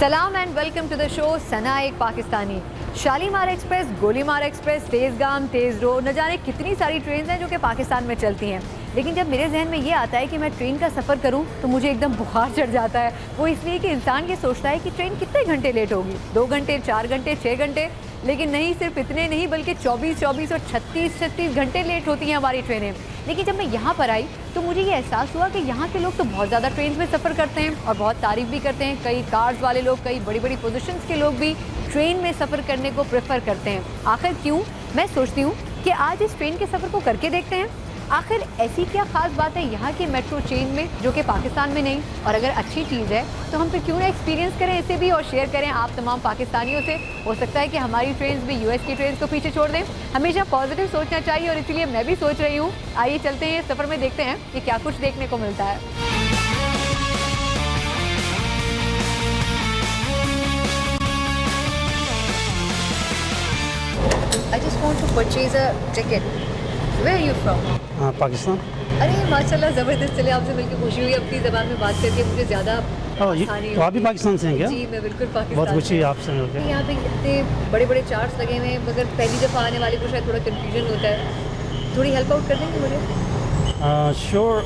सलाम and welcome to the show Sana एक Pakistani. Shalimar express, Golimar express, Tezgam, Tez Rau, न जाने कितनी सारी ट्रेन हैं जो कि पाकिस्तान में चलती हैं। लेकिन जब मेरे जहन में ये आता है कि मैं ट्रेन का सफ़र करूं तो मुझे एकदम बुखार चढ़ जाता है। वो इसलिए कि इंसान ये सोचता है कि ट्रेन कितने घंटे लेट होगी, 2 घंटे, 4 घंटे, 6 घंटे। लेकिन नहीं, सिर्फ इतने नहीं बल्कि 24 और 36 घंटे लेट होती हैं हमारी ट्रेनें। लेकिन जब मैं यहाँ पर आई तो मुझे ये एहसास हुआ कि यहाँ के लोग तो बहुत ज़्यादा ट्रेन में सफ़र करते हैं और बहुत तारीफ़ भी करते हैं। कई कार्स वाले लोग, कई बड़ी बड़ी पोजीशंस के लोग भी ट्रेन में सफ़र करने को प्रेफर करते हैं। आखिर क्यों? मैं सोचती हूँ कि आज इस ट्रेन के सफ़र को करके देखते हैं। आखिर ऐसी क्या ख़ास बात है यहाँ की मेट्रो चेन में जो कि पाकिस्तान में नहीं? और अगर अच्छी चीज़ है तो हम फिर क्यों ना एक्सपीरियंस करें इसे भी और शेयर करें आप तमाम पाकिस्तानियों से। हो सकता है कि हमारी ट्रेन भी यूएस की ट्रेन को पीछे छोड़ दें। हमेशा पॉजिटिव सोचना चाहिए और इसीलिए मैं भी सोच रही हूँ। आइए चलते हैं, सफ़र में देखते हैं कि क्या कुछ देखने को मिलता है। I just want to purchase a ticket. Where are you from? Pakistan. अरे माशाल्लाह, ज़बरदस्त। चले आपसे मिलकर खुशी हुई, अपनी ज़बान में बात करके मुझे ज़्यादा तो आप भी पाकिस्तान से हैं क्या? जी, मैं बिल्कुल पाकिस्तान। बहुत खुशी है आपसे मिलकर। यहाँ पे इतने बड़े बड़े चार्ट्स लगे हुए हैं, मगर पहली दफ़ा आने वाले को शायद थोड़ा कन्फ्यूजन होता है। थोड़ी हेल्प आउट कर देंगे मुझे? श्योर।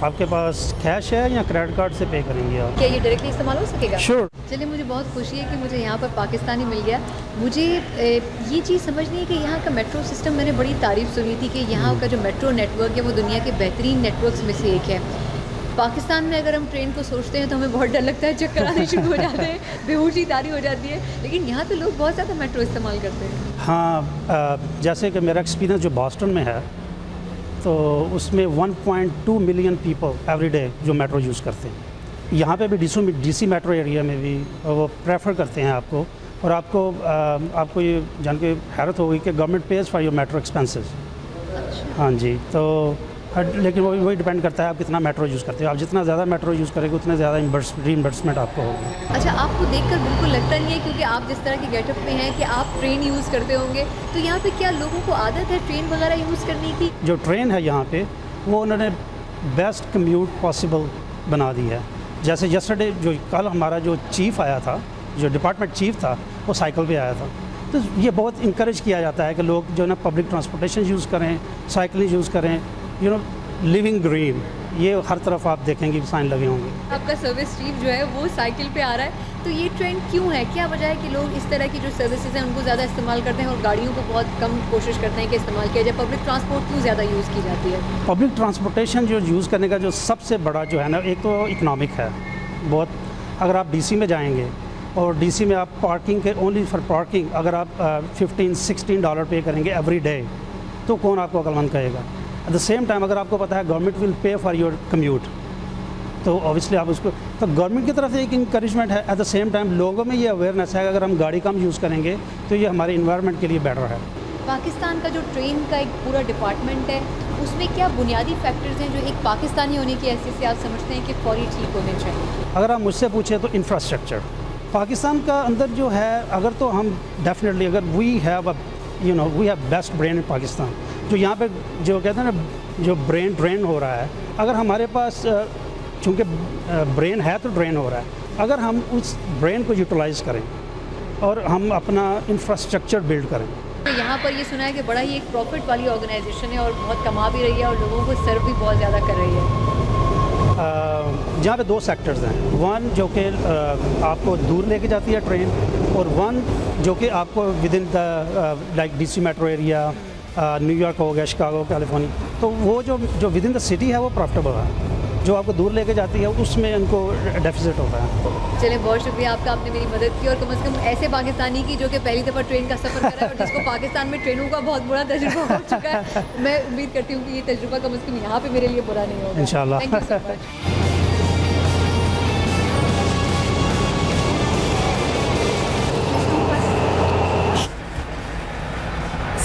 आपके पास कैश है या क्रेडिट कार्ड से पे करेंगे आप? क्या ये डायरेक्टली इस्तेमाल हो सकेगा? श्योर। चलिए, मुझे बहुत खुशी है कि मुझे यहाँ पर पाकिस्तानी मिल गया। मुझे ये चीज़ समझनी है कि यहाँ का मेट्रो सिस्टम, मैंने बड़ी तारीफ़ सुनी थी कि यहाँ का जो मेट्रो नेटवर्क है वो दुनिया के बेहतरीन नेटवर्क्स में से एक है। पाकिस्तान में अगर हम ट्रेन को सोचते हैं तो हमें बहुत डर लगता है, चक्कर आने शुरू हो जाते हैं, बेहोशी तारी हो जाती है। लेकिन यहाँ तो लोग बहुत ज़्यादा मेट्रो इस्तेमाल करते हैं। हाँ, जैसे कि मेरा एक्सपीरियंस जो बॉस्टन में है तो उसमें 1.2 मिलियन पीपल एवरी डे जो मेट्रो यूज़ करते हैं। यहाँ पे भी डीसी मेट्रो एरिया में भी वो प्रेफर करते हैं आपको। और आपको ये जान के हैरत होगी कि government pays for your metro expenses. हाँ जी। तो लेकिन वही डिपेंड करता है आप कितना मेट्रो यूज़ करते हो। आप जितना ज़्यादा मेट्रो यूज़ करेंगे उतना ज़्यादा रीइंबर्समेंट आपको होगी। अच्छा, आपको देखकर बिल्कुल लगता नहीं है, क्योंकि आप जिस तरह के गेटअप में हैं, कि आप ट्रेन यूज़ करते होंगे, तो यहाँ पे क्या लोगों को आदत है ट्रेन वगैरह यूज़ करने की? जो ट्रेन है यहाँ पे वो उन्होंने बेस्ट कम्यूट पॉसिबल बना दी है। जैसे यस्टरडे जो कल हमारा जो चीफ़ आया था, जो डिपार्टमेंट चीफ़ था, वो साइकिल पे आया था। तो ये बहुत इंकरेज किया जाता है कि लोग जो है ना पब्लिक ट्रांसपोर्टेशन यूज़ करें, साइकिल यूज़ करें। लिविंग ग्रीन, ये हर तरफ आप देखेंगे साइन लगे होंगे। आपका सर्विस चीफ जो है वो साइकिल पे आ रहा है, तो ये ट्रेंड क्यों है? क्या वजह है कि लोग इस तरह की जो सर्विसेज हैं उनको ज़्यादा इस्तेमाल करते हैं और गाड़ियों को बहुत कम कोशिश करते हैं कि इस्तेमाल किया जाए? पब्लिक ट्रांसपोर्ट क्यों ज़्यादा यूज़ की जाती है? पब्लिक ट्रांसपोर्टेशन जो यूज़ करने का जो सबसे बड़ा जो है ना, एक तो इकनॉमिक है बहुत। अगर आप डीसी में जाएंगे और डीसी में आप पार्किंग के ओनली फॉर पार्किंग अगर आप $15-16 पे करेंगे एवरी डे, तो कौन आपको अक्लमंद कहेगा? एट द सेम टाइम अगर आपको पता है government will pay for your commute, तो ऑब्वियसली आप उसको, तो गवर्नमेंट की तरफ से एक इंकरेजमेंट है। एट द सेम टाइम लोगों में ये अवेयरनेस है कि अगर हम गाड़ी कम यूज़ करेंगे तो ये हमारे इन्वायरमेंट के लिए बेटर है। पाकिस्तान का जो ट्रेन का एक पूरा डिपार्टमेंट है, उसमें क्या बुनियादी फैक्टर्स हैं जो एक पाकिस्तानी होने की हैसियत से आप समझते हैं कि फौरी ठीक होने चाहिए? अगर आप मुझसे पूछें तो इंफ्रास्ट्रक्चर पाकिस्तान का अंदर जो है, अगर तो हम डेफिनेटली अगर we have best brain in Pakistan. जो यहाँ पे जो कहते हैं ना, जो ब्रेन ड्रेन हो रहा है, अगर हमारे पास चूँकि ब्रेन है तो ड्रेन हो रहा है, अगर हम उस ब्रेन को यूटिलाइज़ करें और हम अपना इंफ्रास्ट्रक्चर बिल्ड करें। यहाँ पर ये सुना है कि बड़ा ही एक प्रॉफिट वाली ऑर्गेनाइजेशन है और बहुत कमा भी रही है और लोगों को सर्व भी बहुत ज़्यादा कर रही है। जहाँ पे 2 सेक्टर्स हैं, वन जो कि आपको दूर लेके जाती है ट्रेन, और वन जो कि आपको with in the like DC metro area, New York हो गया, शिकागो, कैलिफोर्निया। तो वो जो विद इन द सिटी है वो प्रॉफिटेबल है। जो आपको दूर लेके जाती है उसमें उनको डेफिसिट होता है। चलिए, बहुत शुक्रिया आपका, आपने मेरी मदद की। और कम से कम ऐसे पाकिस्तानी की जो कि पहली दफ़ा ट्रेन का सफ़र करा है और जिसको पाकिस्तान में ट्रेनों का बहुत बुरा तजुर्बा हो चुका है। मैं उम्मीद करती हूँ कि ये तजुर्बा कम से कम यहाँ पे मेरे लिए बुरा नहीं होगा इंशाल्लाह। Thank you so much.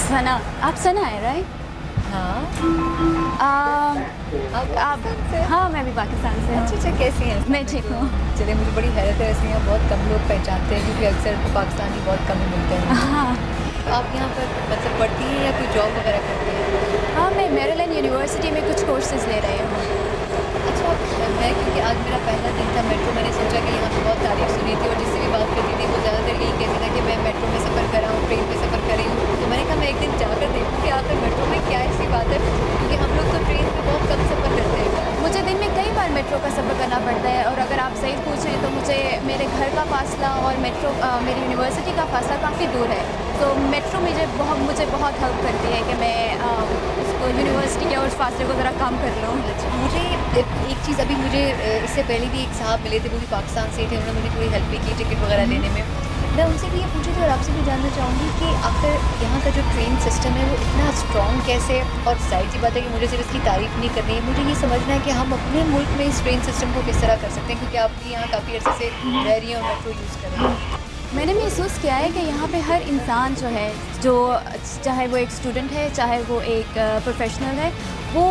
Sana, आप सना है राइट? हाँ, आप? हाँ, मैं भी पाकिस्तान से हूँ। अच्छा, कैसी हैं? मैं ठीक हूँ। चलिए, मुझे बड़ी हैरत है, ऐसे यहाँ बहुत कम लोग पहचानते हैं क्योंकि अक्सर तो पाकिस्तानी बहुत कम ही मिलते हैं। हाँ। तो आप यहाँ पर मतलब पढ़ती हैं या कोई जॉब वगैरह करती हैं? हाँ, मैं मेरीलैंड यूनिवर्सिटी में कुछ कोर्सेज ले रही हूँ। अच्छा, है क्योंकि आज मेरा पहला दिन था मेट्रो। मैंने सोचा कि यहाँ पे बहुत तारीफ सुनी थी और जिससे भी बात करती थी वो ज़्यादातर यही कहती था कि मैं मेट्रो में सफ़र कर रहा हूँ, ट्रेन में सफ़र कर रही हूँ। तो मैंने कहा मैं एक दिन जाकर देखूँ कि आखिर मेट्रो में क्या ऐसी बात है, क्योंकि हम लोग तो ट्रेन में बहुत कम सफ़र करते हैं। मुझे दिन में कई बार मेट्रो का सफ़र करना पड़ता है और अगर आप सही पूछ रहे हैं तो मुझे मेरे घर का फासला और मेट्रो मेरी यूनिवर्सिटी का फासला काफ़ी दूर है। तो मेट्रो मुझे बहुत हेल्प करती है कि मैं उसको यूनिवर्सिटी के और उस फासले को ज़रा कम कर लूँ। मुझे एक चीज़ अभी मुझे इससे पहले भी एक साहब मिले थे, वो भी पाकिस्तान से थे, उन्होंने मुझे थोड़ी हेल्प भी की टिकट वगैरह लेने में। मैं उनसे भी ये पूछी थी और आपसे भी जानना चाहूँगी कि आखिर यहाँ का जो ट्रेन सिस्टम है वो इतना स्ट्रॉन्ग कैसे है। और जाहिर सी बात है कि मुझे सिर्फ इसकी तारीफ़ नहीं करनी है, मुझे ये समझना है कि हम अपने मुल्क में इस ट्रेन सिस्टम को किस तरह कर सकते हैं, क्योंकि आप भी यहाँ काफ़ी अर्से से रह रही हैं और मेट्रो यूज़ कर रही हैं। मैंने महसूस किया है कि यहाँ पे हर इंसान जो है, जो चाहे वो एक स्टूडेंट है चाहे वो एक प्रोफेशनल है, वो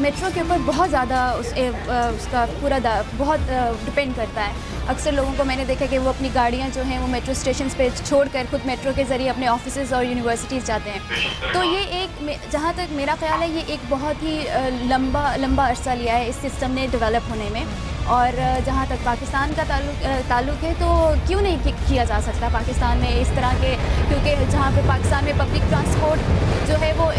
मेट्रो के ऊपर बहुत ज़्यादा उसका पूरा बहुत डिपेंड करता है। अक्सर लोगों को मैंने देखा कि वो अपनी गाड़ियाँ जो हैं वो मेट्रो स्टेशन पे छोड़कर खुद मेट्रो के ज़रिए अपने ऑफिसेज़ और यूनिवर्सिटीज़ जाते हैं। तो ये एक, जहाँ तक मेरा ख्याल है, ये एक बहुत ही लंबा अरसा लिया है इस सिस्टम ने डेवलप होने में। और जहाँ तक पाकिस्तान का ताल्लुक़ है तो क्यों नहीं किया जा सकता पाकिस्तान में इस तरह के, क्योंकि जहाँ पे पाकिस्तान में पब्लिक ट्रांसपोर्ट जो है वो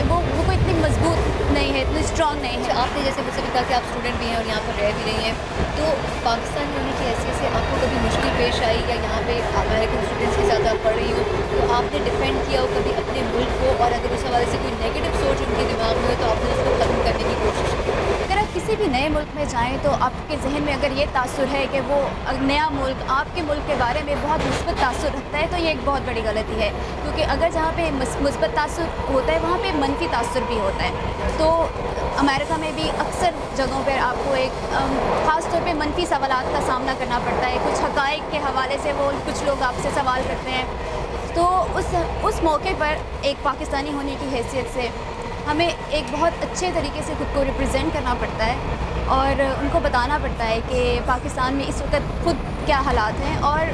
इतनी मजबूत नहीं है, इतनी स्ट्रॉन्ग नहीं है। आपने जैसे मुझसे भी कहा कि आप स्टूडेंट भी हैं और यहाँ पर रह भी रही हैं, तो पाकिस्तान में होने की हैसियत से आपको कभी मुश्किल पेश आई या यहाँ पे अमेरिकन स्टूडेंट्स के साथ आप पढ़ रही हो तो आपने डिफेंड किया हो कभी अपने मुल्क को, और अगर उस हवाले से कोई नेगेटिव सोच उनके दिमाग में हो तो आपने उसको ख़त्म करने की कोशिश की? अगर आप किसी भी नए मुल्क में जाएं तो आपके जहन में अगर ये तासुर है कि वो नया मुल्क आपके मुल्क के बारे में बहुत मुस्बत तासुर रखता है तो ये एक बहुत बड़ी गलती है, क्योंकि अगर जहाँ पे मुस्बत तासुर होता है वहाँ पे मनफी तासुर भी होता है। तो अमेरिका में भी अक्सर जगहों पर आपको एक ख़ास तौर पे मनफी सवालात का सामना करना पड़ता है। कुछ हक़ाइक़ के हवाले से वो कुछ लोग आपसे सवाल करते हैं, तो उस मौके पर एक पाकिस्तानी होने की हैसियत से हमें एक बहुत अच्छे तरीके से खुद को रिप्रेजेंट करना पड़ता है और उनको बताना पड़ता है कि पाकिस्तान में इस वक्त खुद क्या हालात हैं और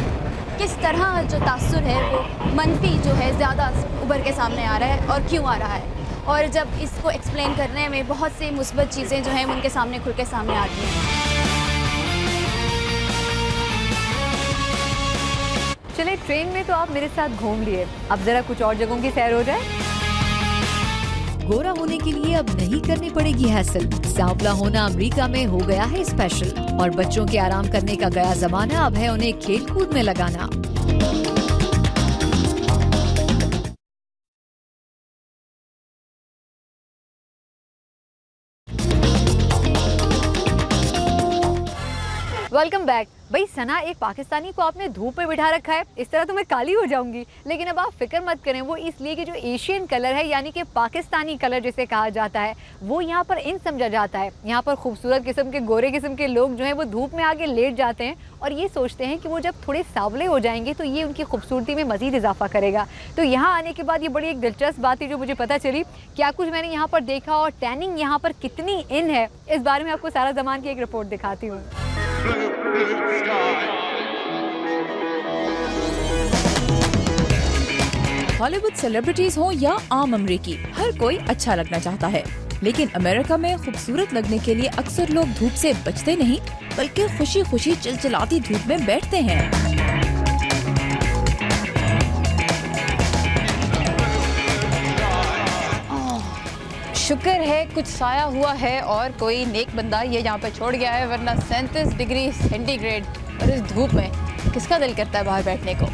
किस तरह जो तासुर है वो मनफी जो है ज़्यादा उभर के सामने आ रहा है और क्यों आ रहा है। और जब इसको एक्सप्लेन करने में बहुत सी मुस्बत चीज़ें जो हैं उनके सामने खुल के सामने आती हैं। चलिए, ट्रेन में तो आप मेरे साथ घूम लिए, अब ज़रा कुछ और जगहों की सैर हो जाए। गोरा होने के लिए अब नहीं करनी पड़ेगी हैसल, सांवला होना अमेरिका में हो गया है स्पेशल, और बच्चों के आराम करने का गया जमाना अब है उन्हें खेल कूद में लगाना। Welcome back. भाई सना, एक पाकिस्तानी को आपने धूप में बिठा रखा है, इस तरह तो मैं काली हो जाऊंगी। लेकिन अब आप फिक्र मत करें, वो इसलिए कि जो एशियन कलर है यानी कि पाकिस्तानी कलर जिसे कहा जाता है वो यहाँ पर इन समझा जाता है। यहाँ पर खूबसूरत किस्म के गोरे किस्म के लोग जो हैं वो धूप में आके लेट जाते हैं और ये सोचते हैं कि वो जब थोड़े सांवले हो जाएंगे तो ये उनकी खूबसूरती में मज़ीद इजाफा करेगा। तो यहाँ आने के बाद ये बड़ी एक दिलचस्प बात थी जो मुझे पता चली, क्या कुछ मैंने यहाँ पर देखा और टैनिंग यहाँ पर कितनी इन है, इस बारे में आपको सारा ज़मान की एक रिपोर्ट दिखाती हूँ। हॉलीवुड सेलिब्रिटीज हो या आम अमरीकी, हर कोई अच्छा लगना चाहता है, लेकिन अमेरिका में खूबसूरत लगने के लिए अक्सर लोग धूप से बचते नहीं बल्कि खुशी खुशी चिलचिलाती धूप में बैठते हैं। शुक्र है कुछ साया हुआ है और कोई नेक बंदा ये यहाँ पे छोड़ गया है, वरना 37 डिग्री सेंटीग्रेड और इस धूप में किसका दिल करता है बाहर बैठने को।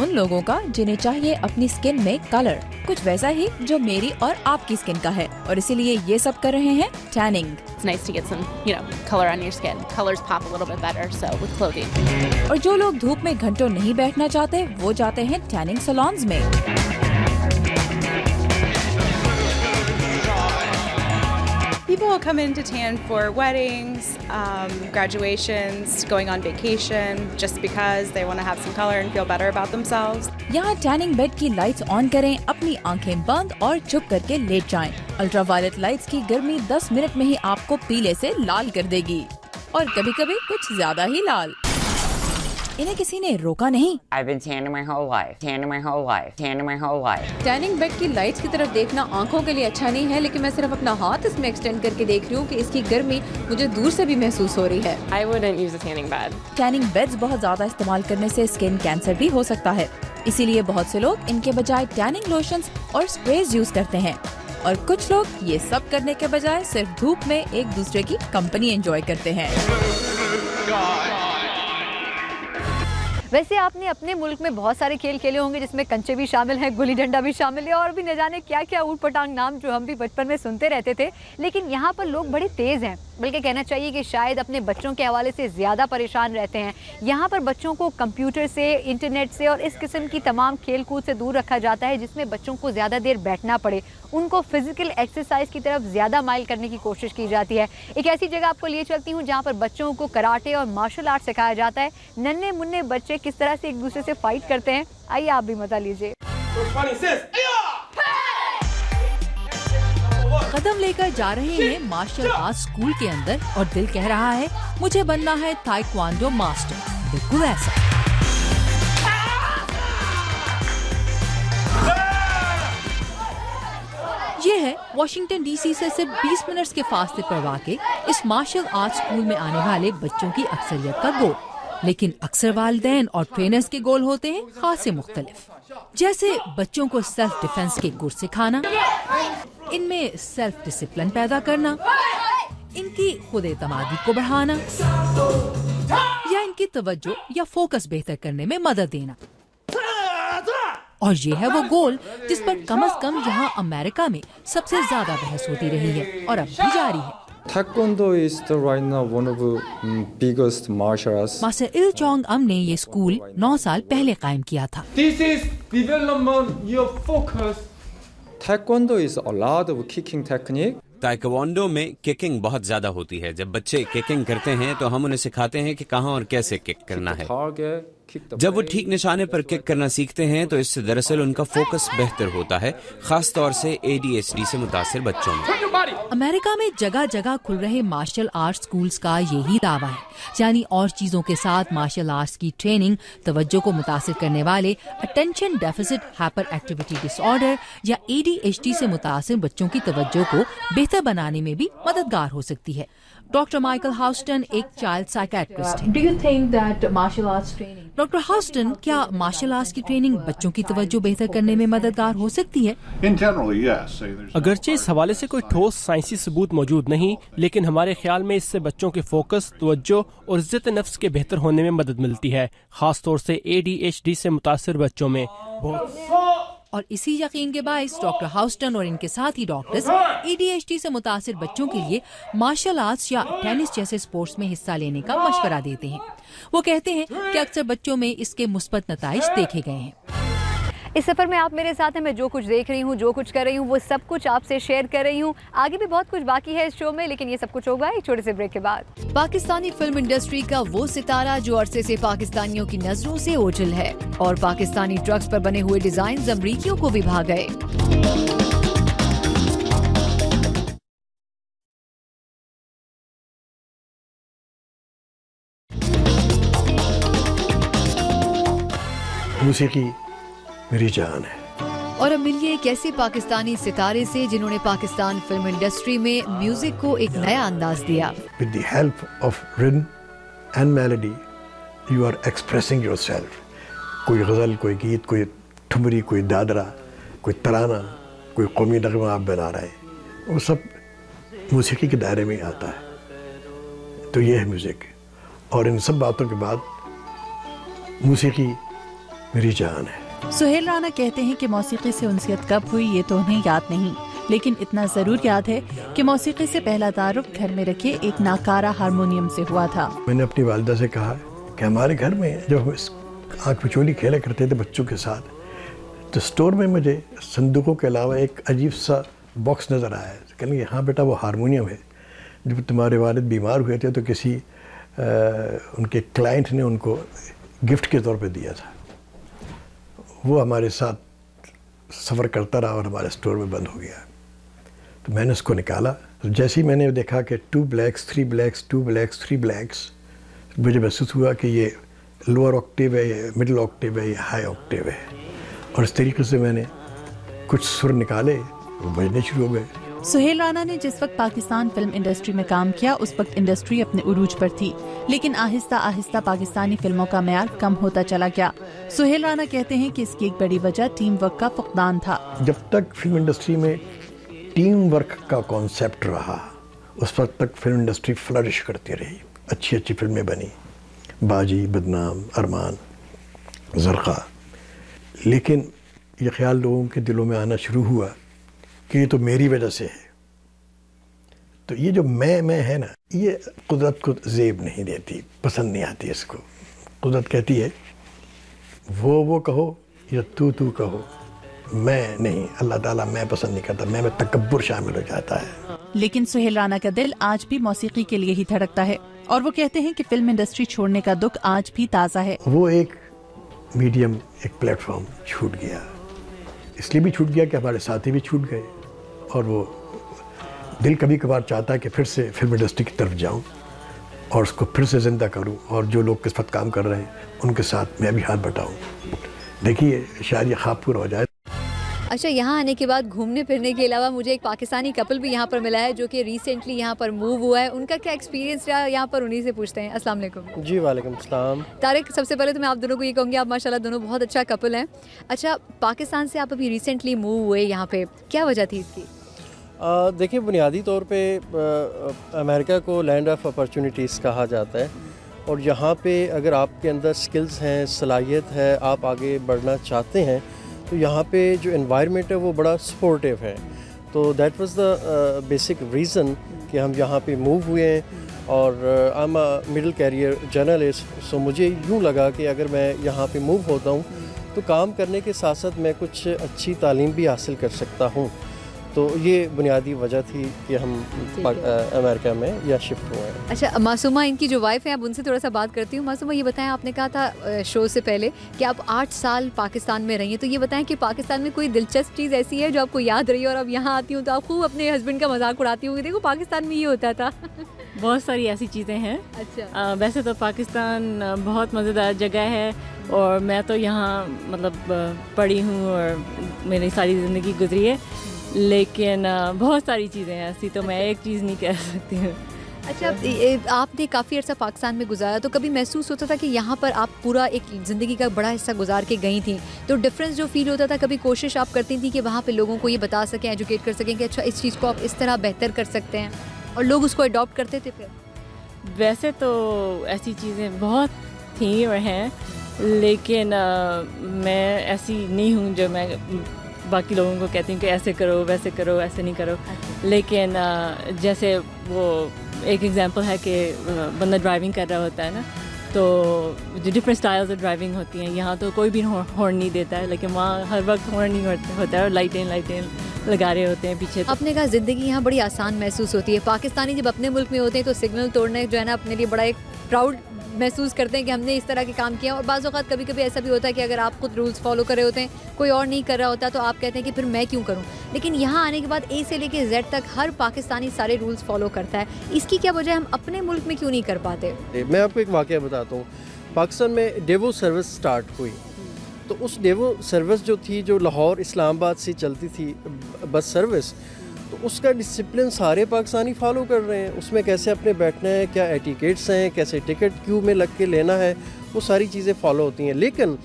उन लोगों का जिन्हें चाहिए अपनी स्किन में कलर कुछ वैसा ही जो मेरी और आपकी स्किन का है, और इसीलिए ये सब कर रहे हैं tanning. It's nice to get some, color on your skin. Colors pop a little bit better, so with clothing. और जो लोग धूप में घंटों नहीं बैठना चाहते वो जाते हैं टैनिंग सैलून्स में। People will come in to tan for weddings, graduations, going on vacation, just because they want to have some color and feel better about themselves. यहाँ टैनिंग बेड की लाइट्स ऑन करें, अपनी आंखें बंद और चुप करके लेट जाएं। अल्ट्रावायलेट लाइट्स की गर्मी 10 मिनट में ही आपको पीले से लाल कर देगी, और कभी-कभी कुछ ज्यादा ही लाल। इन्हें किसी ने रोका नहीं। I've been tanning my whole life, tanning my whole life, tanning my whole life. Tanning bed की लाइट्स की तरफ देखना आंखों के लिए अच्छा नहीं है, लेकिन मैं सिर्फ अपना हाथ इसमें एक्सटेंड करके देख रही हूँ कि इसकी गर्मी मुझे दूर से भी महसूस हो रही है। I wouldn't use a tanning bed. Tanning beds बहुत ज्यादा इस्तेमाल करने से स्किन कैंसर भी हो सकता है, इसीलिए बहुत से लोग इनके बजाय टैनिंग लोशंस और स्प्रेज यूज करते हैं, और कुछ लोग ये सब करने के बजाय सिर्फ धूप में एक दूसरे की कंपनी एंजॉय करते हैं। वैसे आपने अपने मुल्क में बहुत सारे खेल खेले होंगे जिसमें कंचे भी शामिल हैं, गुल्ली डंडा भी शामिल है और भी न जाने क्या क्या ऊट पटांग नाम जो हम भी बचपन में सुनते रहते थे। लेकिन यहाँ पर लोग बड़े तेज़ हैं, बल्कि कहना चाहिए कि शायद अपने बच्चों के हवाले से ज़्यादा परेशान रहते हैं। यहाँ पर बच्चों को कंप्यूटर से, इंटरनेट से और इस किस्म की तमाम खेल कूद से दूर रखा जाता है, जिसमें बच्चों को ज़्यादा देर बैठना पड़े, उनको फिजिकल एक्सरसाइज की तरफ ज़्यादा माइल करने की कोशिश की जाती है। एक ऐसी जगह आपको लिए चलती हूँ जहाँ पर बच्चों को कराटे और मार्शल आर्ट सिखाया जाता है। नन्हे मुन्ने बच्चे किस तरह से एक दूसरे से फाइट करते हैं, आइए आप भी मजा लीजिए। कदम लेकर जा रहे हैं मार्शल आर्ट स्कूल के अंदर और दिल कह रहा है मुझे बनना है ताइक्वांडो मास्टर। बिल्कुल ऐसा। ये है वॉशिंगटन डीसी से सिर्फ 20 मिनट के फासले पर वाक़े इस मार्शल आर्ट स्कूल में आने वाले बच्चों की अक्सरियत का गोल। लेकिन अक्सर वालिदैन और ट्रेनर्स के गोल होते हैं खासे मुख्तलिफ, जैसे बच्चों को सेल्फ डिफेंस के गुर सिखाना, इनमें सेल्फ डिसिप्लिन पैदा करना, इनकी खुद एतमादी को बढ़ाना या इनकी तवज्जो या फोकस बेहतर करने में मदद देना। और ये है वो गोल जिस पर कम से कम यहाँ अमेरिका में सबसे ज्यादा बहस होती रही है और अब भी जारी है। Taekwondo is right now one of the biggest martial arts. Master Il Chong Am ने ये स्कूल 9 साल पहले कायम किया था। This is development your focus. Taekwondo is a lot of kicking technique. Taekwondo में किकिंग बहुत ज्यादा होती है। जब बच्चे किकिंग करते हैं तो हम उन्हें सिखाते हैं कि कहां और कैसे किक करना है। जब वो ठीक निशाने पर किक करना सीखते हैं तो इससे दरअसल उनका फोकस बेहतर होता है, खास तौर से ADHD से मुतासिर बच्चों में। अमेरिका में जगह जगह खुल रहे मार्शल आर्ट स्कूल्स का यही दावा है, यानी और चीजों के साथ मार्शल आर्ट्स की ट्रेनिंग तवज्जो को मुतासिर करने वाले attention deficit hyper activity disorder या ADHD से मुतासिर बच्चों की तवज्जो को बेहतर बनाने में भी मददगार हो सकती है। डॉक्टर माइकल हाउस्टन एक चाइल्ड साइकियाट्रिस्ट हैं। Do you think that martial arts training? Doctor Houston, क्या मार्शल आर्ट्स की ट्रेनिंग बच्चों की तवज्जो बेहतर करने में मददगार हो सकती है? अगरचे इस हवाले से कोई ठोस साइंसी सबूत मौजूद नहीं, लेकिन हमारे ख्याल में इससे बच्चों के फोकस, तवज्जो और इज्जत नफ्स के बेहतर होने में मदद मिलती है, खास तौर से ADHD से मुतासिर बच्चों में। और इसी यकीन के बायस डॉक्टर हाउस्टन और इनके साथी डॉक्टर्स ADHD से मुतासिर बच्चों के लिए मार्शल आर्ट्स या टेनिस जैसे स्पोर्ट्स में हिस्सा लेने का मशवरा देते हैं। वो कहते हैं कि अक्सर बच्चों में इसके मुस्बत नताइज देखे गए हैं। इस सफ़र में आप मेरे साथ हैं, मैं जो कुछ देख रही हूँ, जो कुछ कर रही हूँ, वो सब कुछ आपसे शेयर कर रही हूँ। आगे भी बहुत कुछ बाकी है इस शो में, लेकिन ये सब कुछ होगा एक छोटे से ब्रेक के बाद। पाकिस्तानी फिल्म इंडस्ट्री का वो सितारा जो अरसे से पाकिस्तानियों की नजरों से ओझल है और पाकिस्तानी ड्रग्स पर बने हुए डिजाइन अमरीकियों को भी भा गए। मौसीकी मेरी जान है। और अब मिलिए एक ऐसे पाकिस्तानी सितारे से जिन्होंने पाकिस्तान फिल्म इंडस्ट्री में म्यूजिक को एक नया अंदाज दिया। With the help of rhythm and melody, you are expressing yourself. कोई गज़ल, कोई गीत, कोई ठुमरी, कोई दादरा, कोई तराना, कोई कौमी नगमा आप बना रहे हैं, वो सब मौसीकी के दायरे में आता है। तो ये है म्यूजिक। और इन सब बातों के बाद मौसीकी मेरी जान है। सुहेल राना कहते हैं कि मौसीकी से उनसियत कब हुई ये तो उन्हें याद नहीं, लेकिन इतना ज़रूर याद है कि मौसीकी से पहला तारुफ घर में रखे एक नाकारा हारमोनियम से हुआ था। मैंने अपनी वालिदा से कहा कि हमारे घर में जब हम आँख मिचोली खेला करते थे बच्चों के साथ, तो स्टोर में मुझे संदूकों के अलावा एक अजीब सा बॉक्स नज़र आया। कहने हाँ बेटा वो हारमोनियम है, जब तुम्हारे वालिद बीमार हुए थे तो किसी उनके क्लाइंट ने उनको गिफ्ट के तौर पे दिया था। वो हमारे साथ सफ़र करता रहा और हमारे स्टोर में बंद हो गया। तो मैंने उसको निकाला, तो जैसे ही मैंने देखा कि 2 ब्लैक्स 3 ब्लैक्स 2 ब्लैक्स 3 ब्लैक्स, मुझे महसूस हुआ कि ये लोअर ऑक्टेव है, ये मिडिल ऑक्टेव है, ये हाई ऑक्टेव है, और इस तरीके से मैंने कुछ सुर निकाले, वो बजने शुरू हो गए। सुहेल राना ने जिस वक्त पाकिस्तान फिल्म इंडस्ट्री में काम किया उस वक्त इंडस्ट्री अपने उरूज पर थी, लेकिन आहिस्ता आहिस्ता पाकिस्तानी फिल्मों का मेयार कम होता चला गया। सुहेल राना कहते हैं कि इसकी एक बड़ी वजह टीम वर्क का फुकदान था। जब तक फिल्म इंडस्ट्री में टीम वर्क का कॉन्सेप्ट रहा उस वक्त तक फिल्म इंडस्ट्री फ्लरिश करती रही, अच्छी अच्छी फिल्में बनी, बाजी, बदनाम, अरमान, ज़रक़ा। लेकिन ये ख्याल लोगों के दिलों में आना शुरू हुआ कि ये तो मेरी वजह से है। तो ये जो मैं है ना, ये कुदरत को ज़ेब नहीं देती, पसंद नहीं आती इसको। कुदरत कहती है वो कहो या तू कहो, मैं नहीं। अल्लाह ताला मैं पसंद नहीं करता, मैं तकब्बुर शामिल हो जाता है। लेकिन सुहेल राना का दिल आज भी मौसीकी के लिए ही धड़कता है और वो कहते हैं कि फिल्म इंडस्ट्री छोड़ने का दुख आज भी ताज़ा है। वो एक मीडियम, एक प्लेटफॉर्म छूट गया, इसलिए भी छूट गया कि हमारे साथी भी छूट गए, और वो दिल कभी कभार चाहता है कि फिर से फिल्म इंडस्ट्री की तरफ जाऊं और उसको फिर से ज़िंदा करूं, और जो लोग किस वक्त काम कर रहे हैं उनके साथ मैं भी हाथ बटाऊं। देखिए शायद ये ख्वाब पूरा हो जाए। अच्छा, यहाँ आने के बाद घूमने फिरने के अलावा मुझे एक पाकिस्तानी कपल भी यहाँ पर मिला है जो कि रिसेंटली यहाँ पर मूव हुआ है। उनका क्या एक्सपीरियंस रहा यहाँ पर, उन्हीं से पूछते हैं। अस्सलाम वालेकुम। जी वालेकुम सलाम। तारिक, सबसे पहले तो मैं आप दोनों को ये कहूँगी, आप माशाल्लाह दोनों बहुत अच्छा कपल हैं। अच्छा, पाकिस्तान से आप अभी रिसेंटली मूव हुए यहाँ पे, क्या वजह थी इसकी? देखिए, बुनियादी तौर पे अमेरिका को लैंड ऑफ अपॉर्चुनिटीज़ कहा जाता है, और यहाँ पे अगर आपके अंदर स्किल्स हैं, सलाहियत है, आप आगे बढ़ना चाहते हैं, तो यहाँ पे जो एनवायरनमेंट है वो बड़ा सपोर्टिव है। तो that was the basic reason कि हम यहाँ पे मूव हुए हैं। और I am a middle career journalist, so मुझे यूँ लगा कि अगर मैं यहाँ पे मूव होता हूँ तो काम करने के साथ साथ मैं कुछ अच्छी तालीम भी हासिल कर सकता हूँ। तो ये बुनियादी वजह थी कि हम अमेरिका में या शिफ्ट हुए हैं। अच्छा, मासूमा इनकी जो वाइफ है, अब उनसे थोड़ा सा बात करती हूँ। मासूमा, ये बताएं, आपने कहा था शो से पहले कि आप 8 साल पाकिस्तान में रही हैं, तो ये बताएं कि पाकिस्तान में कोई दिलचस्प चीज़ ऐसी है जो आपको याद रही है और अब यहाँ आती हूँ तो आप खूब अपने हस्बैंड का मजाक उड़ाती होंगी, देखो पाकिस्तान में ये होता था। बहुत सारी ऐसी चीज़ें हैं। अच्छा। वैसे तो पाकिस्तान बहुत मज़ेदार जगह है, और मैं तो यहाँ मतलब पढ़ी हूँ और मेरी सारी ज़िंदगी गुजरी है, लेकिन बहुत सारी चीज़ें हैं ऐसी, तो मैं एक चीज़ नहीं कह सकती हूँ। अच्छा, आपने काफ़ी अर्सा पाकिस्तान में गुजारा, तो कभी महसूस होता था कि यहाँ पर आप पूरा एक ज़िंदगी का बड़ा हिस्सा गुजार के गई थी, तो डिफरेंस जो फील होता था, कभी कोशिश आप करती थी कि वहाँ पे लोगों को ये बता सकें, एजुकेट कर सकें कि अच्छा इस चीज़ को आप इस तरह बेहतर कर सकते हैं, और लोग उसको अडॉप्ट करते थे? फिर वैसे तो ऐसी चीज़ें बहुत थी और हैं, लेकिन मैं ऐसी नहीं हूँ जो मैं बाकी लोगों को कहती हूँ कि ऐसे करो, वैसे करो, ऐसे नहीं करो। लेकिन जैसे वो एक एग्जांपल है कि बंदा ड्राइविंग कर रहा होता है ना, तो जो डिफरेंट स्टाइल्स ऑफ ड्राइविंग होती हैं, यहाँ तो कोई भी हॉर्न नहीं देता है, लेकिन वहाँ हर वक्त हॉर्न नहीं होता है, और लाइटें लगा रहे होते हैं पीछे। आपने कहा ज़िंदगी यहाँ बड़ी आसान महसूस होती है। पाकिस्तानी जब अपने मुल्क में होते हैं तो सिग्नल तोड़ने जो है ना अपने लिए बड़ा एक प्राउड महसूस करते हैं कि हमने इस तरह के काम किया। और बाज़ औक़ात कभी कभी ऐसा भी होता है कि अगर आप खुद रूल्स फॉलो कर रहे होते हैं, कोई और नहीं कर रहा होता, तो आप कहते हैं कि फिर मैं क्यों करूं। लेकिन यहाँ आने के बाद ए से लेके जेड तक हर पाकिस्तानी सारे रूल्स फॉलो करता है। इसकी क्या वजह, हम अपने मुल्क में क्यों नहीं कर पाते? मैं आपको एक वाक़या बताता हूँ। पाकिस्तान में डेवो सर्विस स्टार्ट हुई, तो उस डेवो सर्विस जो थी, जो लाहौर इस्लामाबाद से चलती थी बस सर्विस, तो उसका डिसिप्लिन सारे पाकिस्तानी फॉलो कर रहे हैं। उसमें कैसे अपने बैठना है, क्या एटिकेट्स हैं, कैसे टिकट क्यू में लग के लेना है, वो सारी चीज़ें फॉलो होती हैं। लेकिन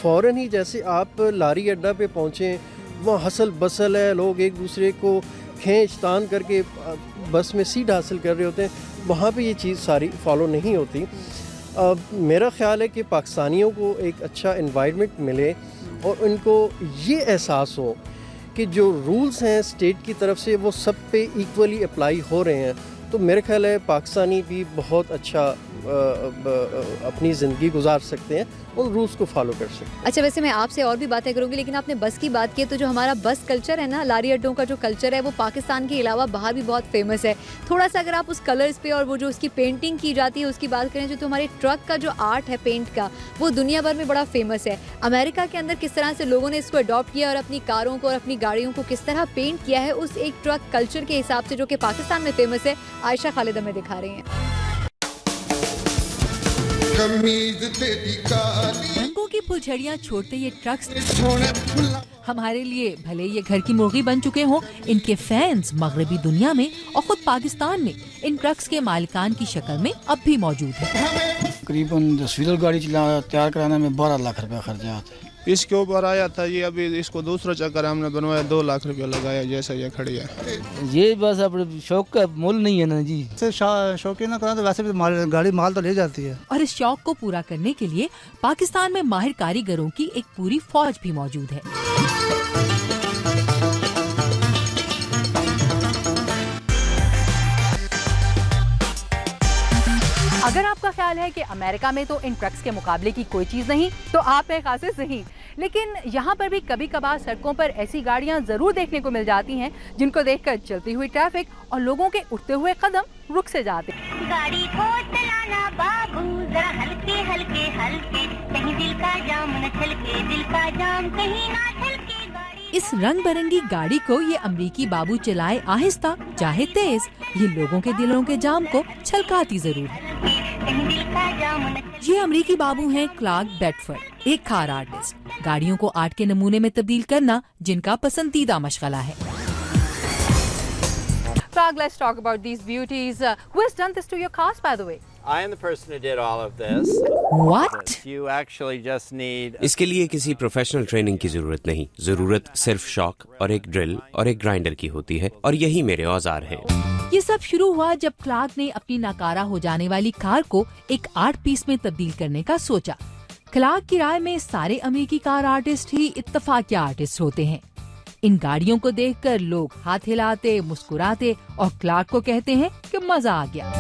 फ़ौरन ही जैसे आप लारी अड्डा पे पहुँचें, वहाँ हसल बसल है, लोग एक दूसरे को खींच तान करके बस में सीट हासिल कर रहे होते हैं, वहाँ पे ये चीज़ सारी फॉलो नहीं होती। मेरा ख़्याल है कि पाकिस्तानियों को एक अच्छा एनवायरनमेंट मिले और उनको ये एहसास हो कि जो रूल्स हैं स्टेट की तरफ से वो सब पे इक्वली अप्लाई हो रहे हैं, तो मेरे ख्याल है पाकिस्तानी भी बहुत अच्छा अपनी ज़िंदगी गुजार सकते हैं, उन रूल्स को फॉलो कर सकते हैं। अच्छा, वैसे मैं आपसे और भी बातें करूंगी, लेकिन आपने बस की बात की, तो जो हमारा बस कल्चर है ना, लारी अड्डों का जो कल्चर है, वो पाकिस्तान के अलावा बाहर भी बहुत फेमस है। थोड़ा सा अगर आप उस कलर्स पे और वो जो उसकी पेंटिंग की जाती है उसकी बात करें, जो हमारे ट्रक का जो आर्ट है पेंट का, वो दुनिया भर में बड़ा फेमस है। अमेरिका के अंदर किस तरह से लोगों ने इसको अडॉप्ट किया और अपनी कारों को और अपनी गाड़ियों को किस तरह पेंट किया है उस एक ट्रक कल्चर के हिसाब से, जो कि पाकिस्तान में फेमस है, आयशा खालिद हमें दिखा रही हैं। रंगों की फुलझड़ियाँ छोड़ते ये ट्रक्स हमारे लिए भले ये घर की मुर्गी बन चुके हों, इनके फैंस मगरबी दुनिया में और खुद पाकिस्तान में इन ट्रक्स के मालिकान की शक्ल में अब भी मौजूद है। तकरीबन 10 व्हीलर गाड़ी तैयार कराने में 12 लाख रुपया खर्चा आता है। इसके ऊपर आया था ये, अभी इसको दूसरा चक्कर हमने बनवाया, 2 लाख रुपया लगाया जैसा ये खड़ी है। ये बस अपने शौक का मोल नहीं है ना जी, शौक ना करा तो वैसे भी गाड़ी माल तो ले जाती है। और इस शौक को पूरा करने के लिए पाकिस्तान में माहिर कारीगरों की एक पूरी फौज भी मौजूद है। अगर आपका ख्याल है कि अमेरिका में तो इन ट्रक्स के मुकाबले की कोई चीज़ नहीं, तो आप है खासे सही। लेकिन यहाँ पर भी कभी कभार सड़कों पर ऐसी गाड़ियाँ ज़रूर देखने को मिल जाती हैं जिनको देखकर चलती हुई ट्रैफिक और लोगों के उठते हुए कदम रुक से जाते हैं। गाड़ी को चलाना बाबू जरा हल्के हल्के हल्के, कहीं दिल का जाम न छलके, दिल का जाम कहीं ना छलके। इस रंग बिरंगी गाड़ी को ये अमरीकी बाबू चलाए आहिस्ता चाहे तेज, ये लोगों के दिलों के जाम को छलकाती जरूर है। ये अमरीकी बाबू हैं क्लार्क बेडफोर्ड, एक कार आर्टिस्ट। गाड़ियों को आर्ट के नमूने में तब्दील करना जिनका पसंदीदा मशगला है। Clark, let's talk about these beauties. Who has done this to your cars, by the way? I am the person who did all of this. What? You actually just need. इसके लिए किसी प्रोफेशनल ट्रेनिंग की जरूरत नहीं, जरूरत सिर्फ शौक और एक ड्रिल और एक ग्राइंडर की होती है, और यही मेरे औजार हैं। ये सब शुरू हुआ जब क्लार्क ने अपनी नाकारा हो जाने वाली कार को एक आर्ट पीस में तब्दील करने का सोचा। क्लार्क की राय में सारे अमेरिकी कार आर्टिस्ट ही इत्तफाकिया आर्टिस्ट होते हैं। इन गाड़ियों को देखकर लोग हाथ हिलाते, मुस्कुराते और क्लार्क को कहते हैं कि मजा आ गया।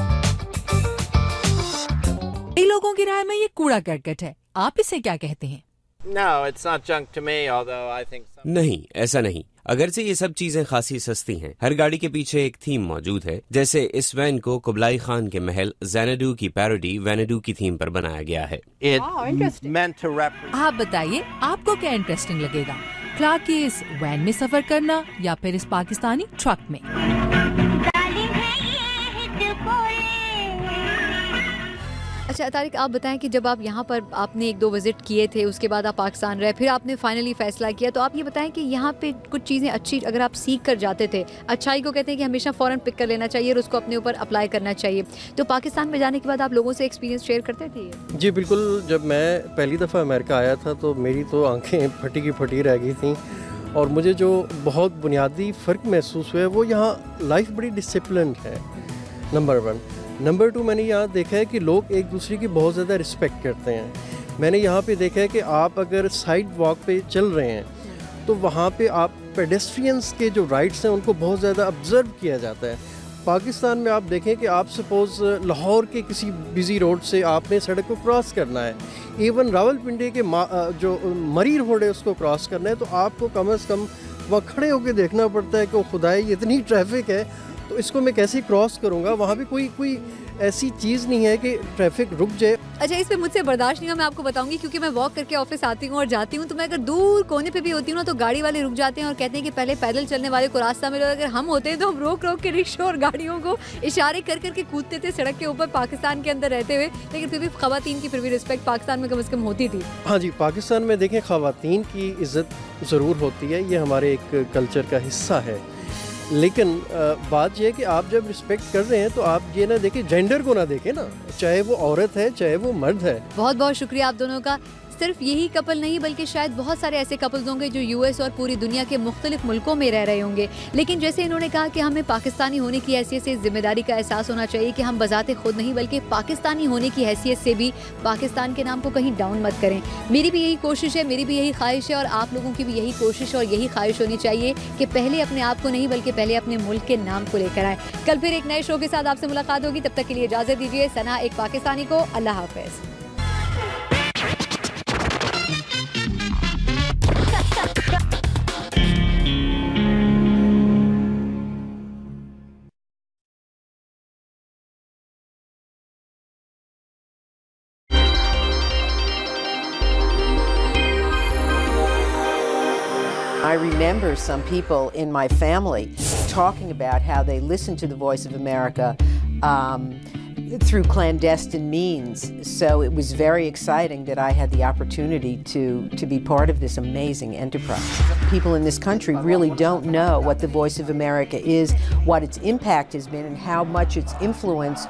कई लोगों की राय में ये कूड़ा करकट है, आप इसे क्या कहते हैं? No, it's not junk to me, although I think some... नहीं, ऐसा नहीं। अगरचे ये सब चीजें खासी सस्ती हैं। हर गाड़ी के पीछे एक थीम मौजूद है। जैसे इस वैन को कुबलाई खान के महल ज़ैनडू की पैरोडी वैनडू की थीम पर बनाया गया है। आप बताइए, आपको क्या इंटरेस्टिंग लगेगा, क्लार्क की इस वैन में सफर करना या फिर इस पाकिस्तानी ट्रक में? अच्छा तारिक, आप बताएं कि जब आप यहाँ पर आपने 1-2 विजिट किए थे, उसके बाद आप पाकिस्तान रहे, फिर आपने फाइनली फैसला किया, तो आप ये बताएं कि यहाँ पे कुछ चीज़ें अच्छी अगर आप सीख कर जाते थे, अच्छाई को कहते हैं कि हमेशा फ़ौरन पिक कर लेना चाहिए और उसको अपने ऊपर अप्लाई करना चाहिए, तो पाकिस्तान में जाने के बाद आप लोगों से एक्सपीरियंस शेयर करते थे? जी बिल्कुल। जब मैं पहली दफ़ा अमेरिका आया था तो मेरी तो आँखें फटी की फटी रह गई थी, और मुझे जो बहुत बुनियादी फ़र्क महसूस हुआ है वो यहाँ लाइफ बड़ी डिसिप्लिन है, नंबर 1। नंबर 2, मैंने यहाँ देखा है कि लोग एक दूसरे की बहुत ज़्यादा रिस्पेक्ट करते हैं। मैंने यहाँ पे देखा है कि आप अगर साइड वॉक पे चल रहे हैं तो वहाँ पे आप पेडेस्ट्रियंस के जो राइट्स हैं उनको बहुत ज़्यादा ऑब्ज़र्व किया जाता है। पाकिस्तान में आप देखें कि आप सपोज़ लाहौर के किसी बिज़ी रोड से आपने सड़क को क्रॉस करना है, इवन रावलपिंडी के जो मरी रोड है उसको क्रॉस करना है, तो आपको कम से कम वहाँ खड़े होकर देखना पड़ता है कि खुदाई इतनी ट्रैफिक है तो इसको मैं कैसे क्रॉस करूँगा। वहाँ भी कोई ऐसी चीज़ नहीं है कि ट्रैफिक रुक जाए। अच्छा, इस पे मुझसे बर्दाश्त नहीं हो, मैं आपको बताऊंगी, क्योंकि मैं वॉक करके ऑफिस आती हूँ और जाती हूँ, तो मैं अगर दूर कोने पे भी होती हूँ ना तो गाड़ी वाले रुक जाते हैं और कहते हैं कि पहले पैदल चलने वाले को रास्ता मिले। अगर हम होते हैं तो हम रोक रोक के रिक्शा और गाड़ियों को इशारे कर करके कूदते थे सड़क के ऊपर, पाकिस्तान के अंदर रहते हुए। लेकिन फिर भी ख़वातीन की फिर भी रिस्पेक्ट पाकिस्तान में कम से कम होती थी। हाँ जी, पाकिस्तान में देखें ख़वातीन की इज़्ज़त ज़रूर होती है, ये हमारे एक कल्चर का हिस्सा है। लेकिन बात यह है कि आप जब रिस्पेक्ट कर रहे हैं तो आप ये ना देखें, जेंडर को ना देखें ना, चाहे वो औरत है चाहे वो मर्द है। बहुत बहुत शुक्रिया आप दोनों का। सिर्फ यही कपल नहीं बल्कि शायद बहुत सारे ऐसे कपल्स होंगे जो यूएस और पूरी दुनिया के मुख्तलिफ मुल्कों में रह रहे होंगे, लेकिन जैसे इन्होंने कहा कि हमें पाकिस्तानी होने की हैसियत से जिम्मेदारी का एहसास होना चाहिए कि हम बजाते खुद नहीं बल्कि पाकिस्तानी होने की हैसियत से भी पाकिस्तान के नाम को कहीं डाउन मत करें। मेरी भी यही कोशिश है, मेरी भी यही ख्वाहिश है, और आप लोगों की भी यही कोशिश और यही ख्वाहिश होनी चाहिए कि पहले अपने आप को नहीं बल्कि पहले अपने मुल्क के नाम को लेकर आए। कल फिर एक नए शो के साथ आपसे मुलाकात होगी, तब तक के लिए इजाज़त दीजिए। सना एक पाकिस्तानी को अल्लाह हाफ़िज़। I remember some people in my family talking about how they listened to the Voice of America, through clandestine means. So it was very exciting that I had the opportunity to be part of this amazing enterprise. People in this country really don't know what the Voice of America is, what its impact has been, and how much it's influenced